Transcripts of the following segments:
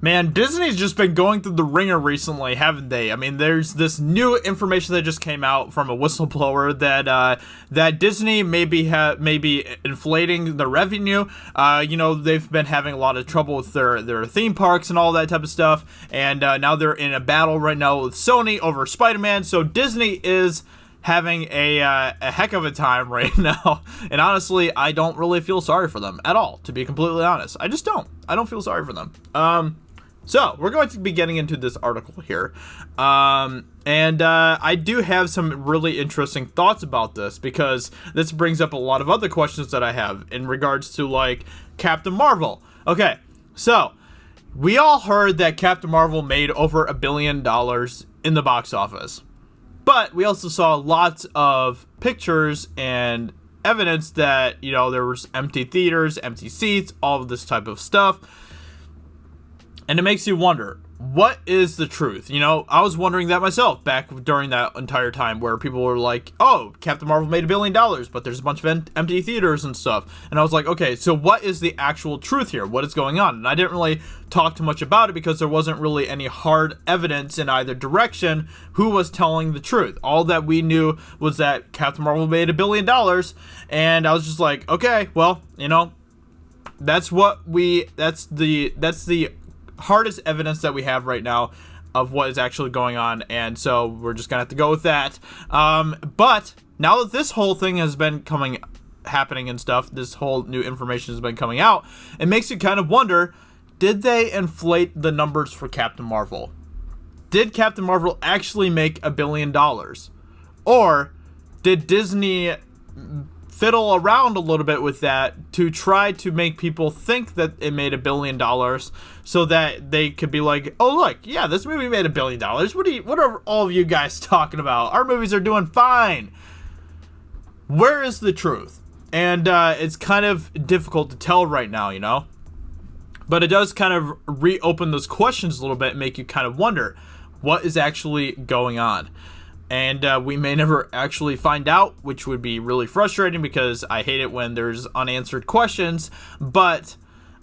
Man, Disney's just been going through the ringer recently, haven't they? I mean, there's this new information that just came out from a whistleblower that Disney may be inflating the revenue. They've been having a lot of trouble with their theme parks and all that type of stuff, and now they're in a battle right now with Sony over Spider-Man. So Disney is having a heck of a time right now, and honestly, I don't really feel sorry for them at all, to be completely honest. I just don't. I don't feel sorry for them. So, we're going to be getting into this article here, and I do have some really interesting thoughts about this, because this brings up a lot of other questions that I have in regards to, like, Captain Marvel. Okay, so, we all heard that Captain Marvel made over $1 billion in the box office, but we also saw lots of pictures and evidence that, there was empty theaters, empty seats, all of this type of stuff. And it makes you wonder, what is the truth? I was wondering that myself back during that entire time where people were like, oh, Captain Marvel made $1 billion, but there's a bunch of empty theaters and stuff. And I was like, okay, so what is the actual truth here? What is going on? And I didn't really talk too much about it because there wasn't really any hard evidence in either direction who was telling the truth. All that we knew was that Captain Marvel made $1 billion. And I was just like, okay, well, that's the hardest evidence that we have right now of what is actually going on, and so we're just gonna have to go with that. But now that this whole thing has been happening and stuff, this whole new information has been coming out, it makes you kind of wonder, did they inflate the numbers for Captain Marvel? Did Captain Marvel actually make $1 billion? Or did Disney fiddle around a little bit with that to try to make people think that it made $1 billion so that they could be like, oh, look, yeah, this movie made $1 billion. What are all of you guys talking about? Our movies are doing fine. Where is the truth? And it's kind of difficult to tell right now, but it does kind of reopen those questions a little bit and make you kind of wonder what is actually going on. And we may never actually find out, which would be really frustrating because I hate it when there's unanswered questions. But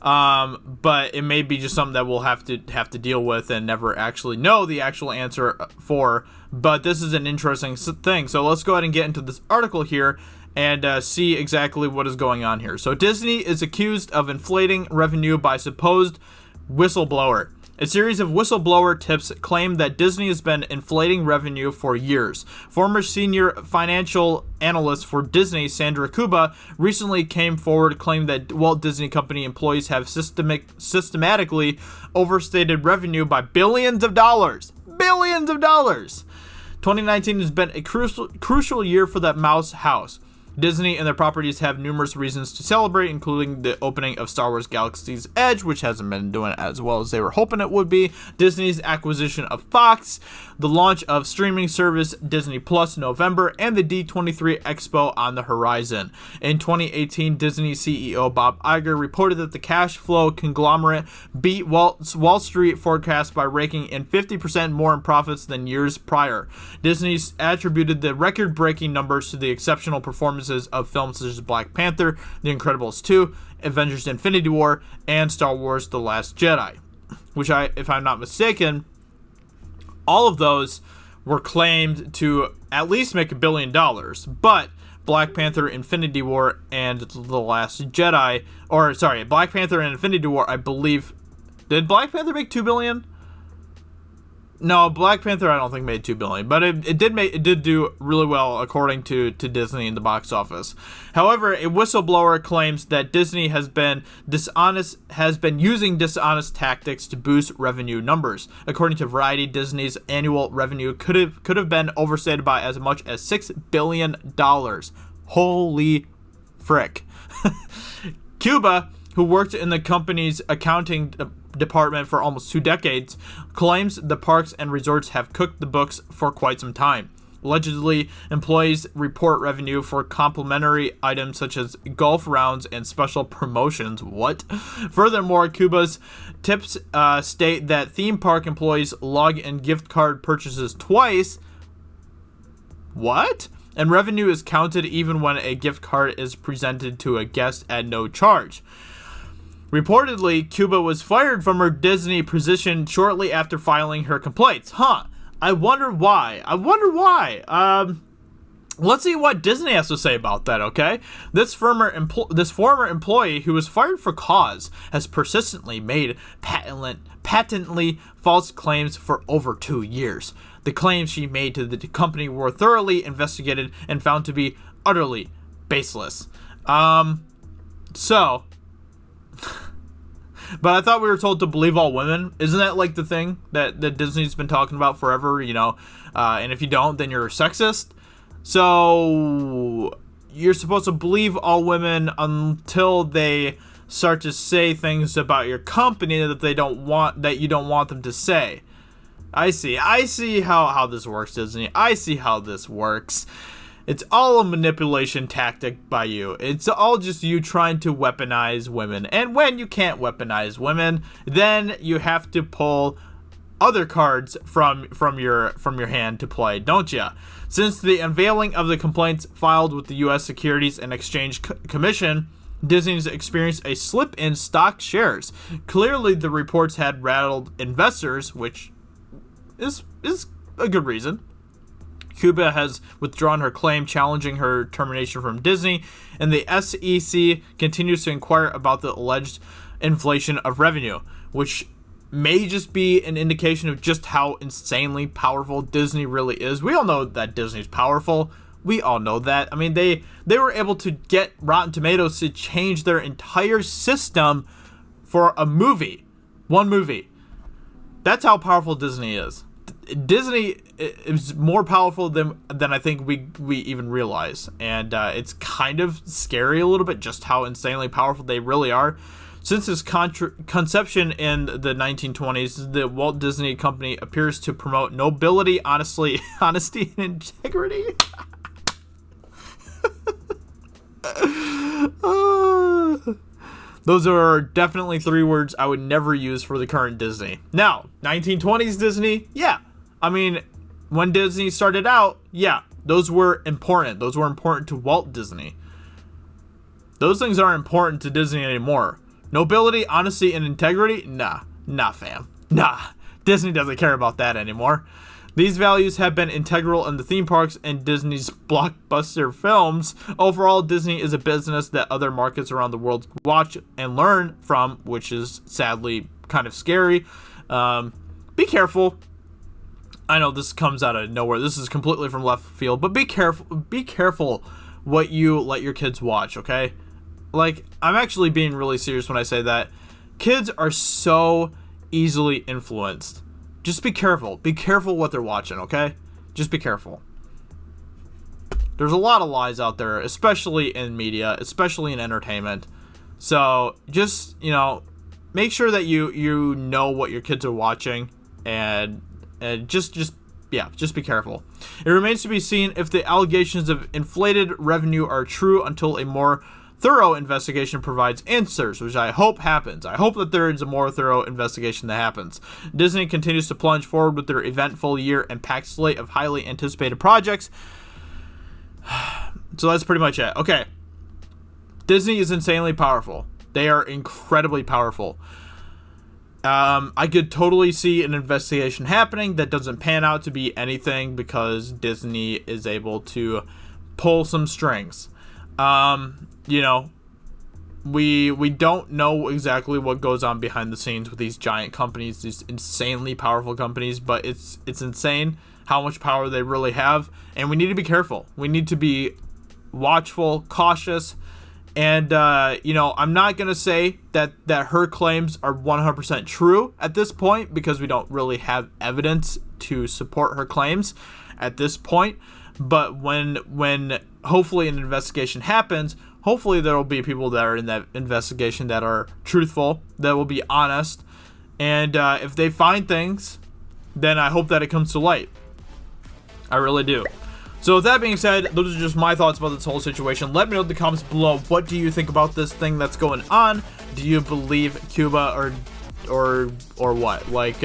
it may be just something that we'll have to deal with and never actually know the actual answer for. But this is an interesting thing. So let's go ahead and get into this article here and see exactly what is going on here. So Disney is accused of inflating revenue by supposed whistleblower. A series of whistleblower tips claim that Disney has been inflating revenue for years. Former senior financial analyst for Disney, Sandra Kuba, recently came forward claiming that Walt Disney Company employees have systematically overstated revenue by billions of dollars. Billions of dollars! 2019 has been a crucial year for the Mouse House. Disney and their properties have numerous reasons to celebrate, including the opening of Star Wars Galaxy's Edge, which hasn't been doing as well as they were hoping it would be, Disney's acquisition of Fox, the launch of streaming service Disney Plus in November, and the D23 Expo on the horizon. In 2018, Disney CEO Bob Iger reported that the cash flow conglomerate beat Wall Street forecasts by raking in 50% more in profits than years prior. Disney attributed the record-breaking numbers to the exceptional performances of films such as Black Panther, The Incredibles 2, Avengers Infinity War, and Star Wars The Last Jedi, which if I'm not mistaken, all of those were claimed to at least make $1 billion, but Black Panther, Infinity War, and The Last Jedi, Black Panther and Infinity War, I believe, did Black Panther make $2 billion? No, Black Panther I don't think made $2 billion, but it did do really well according to Disney in the box office. However, a whistleblower claims that Disney has been using dishonest tactics to boost revenue numbers. According to Variety, Disney's annual revenue could have been overstated by as much as $6 billion. Holy frick. Cuba, who worked in the company's accounting department for almost 2 decades, claims the parks and resorts have cooked the books for quite some time. Allegedly, employees report revenue for complimentary items such as golf rounds and special promotions. What? Furthermore, Cuba's tips state that theme park employees log in gift card purchases twice. What? And revenue is counted even when a gift card is presented to a guest at no charge. Reportedly, Cuba was fired from her Disney position shortly after filing her complaints. I wonder why. Let's see what Disney has to say about that, okay? This former employee who was fired for cause has persistently made patently false claims for over 2 years. The claims she made to the company were thoroughly investigated and found to be utterly baseless. So... But I thought we were told to believe all women. Isn't that like the thing that Disney's been talking about forever, you know? And if you don't, then you're a sexist. So you're supposed to believe all women until they start to say things about your company that you don't want them to say. I see how this works, Disney. I see how this works. It's all a manipulation tactic by you. It's all just you trying to weaponize women. And when you can't weaponize women, then you have to pull other cards from your hand to play, don't ya? Since the unveiling of the complaints filed with the U.S. Securities and Exchange Commission, Disney's experienced a slip in stock shares. Clearly, the reports had rattled investors, which is a good reason. Cuba has withdrawn her claim challenging her termination from Disney, and the SEC continues to inquire about the alleged inflation of revenue, which may just be an indication of just how insanely powerful Disney really is. We all know that Disney's powerful. We all know that. I mean, they were able to get Rotten Tomatoes to change their entire system for a movie. One movie. That's how powerful Disney is. Disney is more powerful than I think we even realize, and it's kind of scary a little bit just how insanely powerful they really are. Since its conception in the 1920s, the Walt Disney Company appears to promote nobility, honesty, and integrity. Those are definitely 3 words I would never use for the current Disney. Now, 1920s Disney, yeah. I mean, when Disney started out, yeah, those were important. Those were important to Walt Disney. Those things aren't important to Disney anymore. Nobility, honesty, and integrity? Nah, fam. Nah, Disney doesn't care about that anymore. These values have been integral in the theme parks and Disney's blockbuster films. Overall, Disney is a business that other markets around the world watch and learn from, which is sadly kind of scary. Be careful. I know this comes out of nowhere. This is completely from left field, but be careful. Be careful what you let your kids watch, okay? Like, I'm actually being really serious when I say that. Kids are so easily influenced. Just be careful. Be careful what they're watching, okay? Just be careful. There's a lot of lies out there, especially in media, especially in entertainment. So just, make sure that you know what your kids are watching, and just be careful. It remains to be seen if the allegations of inflated revenue are true until a more thorough investigation provides answers, which I hope happens. I hope that there is a more thorough investigation that happens. Disney continues to plunge forward with their eventful year and packed slate of highly anticipated projects. So that's pretty much it. Okay. Disney is insanely powerful. They are incredibly powerful. I could totally see an investigation happening that doesn't pan out to be anything because Disney is able to pull some strings. We don't know exactly what goes on behind the scenes with these giant companies, these insanely powerful companies, but it's insane how much power they really have, and we need to be careful. We need to be watchful, cautious, and I'm not gonna say that her claims are 100% true at this point because we don't really have evidence to support her claims at this point. But when hopefully an investigation happens, hopefully there will be people that are in that investigation that are truthful, that will be honest, and if they find things, then I hope that it comes to light. I really do. So with that being said, those are just my thoughts about this whole situation. Let me know in the comments below, what do you think about this thing that's going on? Do you believe Cuba or what? Like,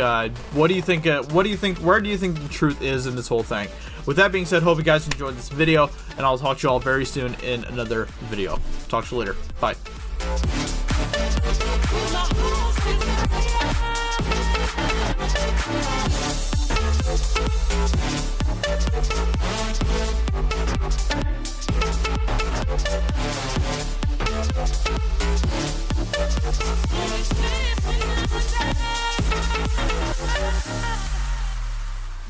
what do you think? Where do you think the truth is in this whole thing? With that being said, hope you guys enjoyed this video, and I'll talk to you all very soon in another video. Talk to you later. Bye.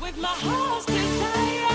with my heart's desire.